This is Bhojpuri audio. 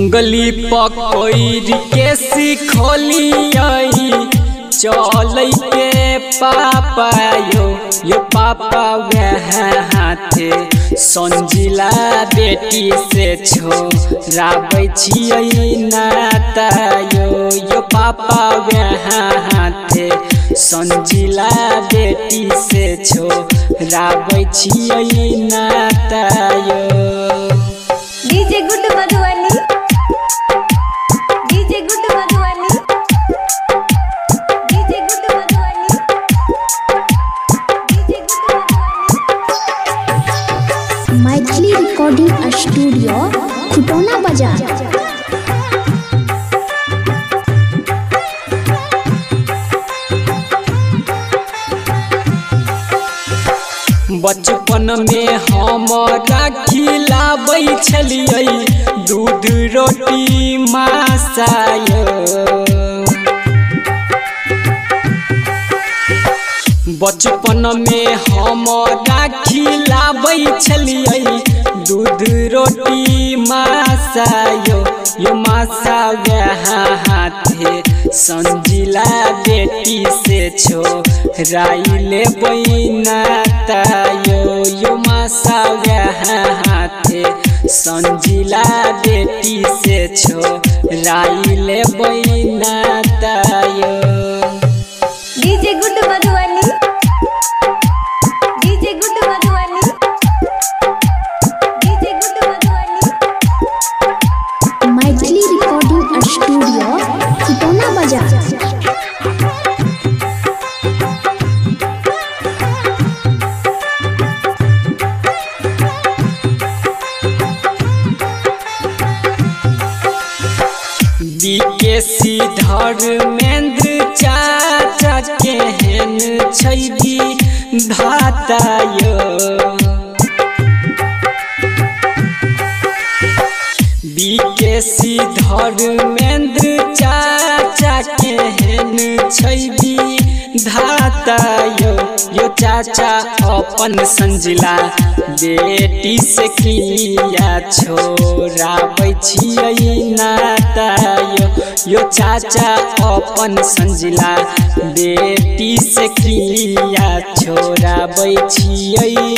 उंगली पकड़ के सिखोलियाई चल के पापा यो पापा वह हाथे संजिला बेटी से छोड़ाबै छियै नाता यो पापा वह हाथे संजिला बेटी से छोड़ाबै छियै नाता DJ good Madhubani DJ good Madhubani DJ good Madhubani DJ good Madhubani Maithili recording studio Khutauna बाजार। बचपन में हमरा खिलाबै छलियै दूध रोटी मासाय बचपन में हमरा खिलाबै छलियै दूध रोटी मासाय यो मासा वह हाथे संजिला बेटी से छोड़ाई लेबै नाता यो मासा वह हाथे संजिला बेटी से छोड़ाई लेबै नाता DJ good Madhubani DJ good Madhubani DJ good Madhubani Maithili recording studio Khutauna बाजार। बीकेसी धर्मेंद्र चाचा केहन छै धाता बीकेसी धर्मेंद्र चाचा केहन छै धाता यो चाचा अपन संजिला बेटी से किया छोड़ाबै छियै नाता यो चाचा अपन संजिला बेटी से किया छोड़ाबै छियै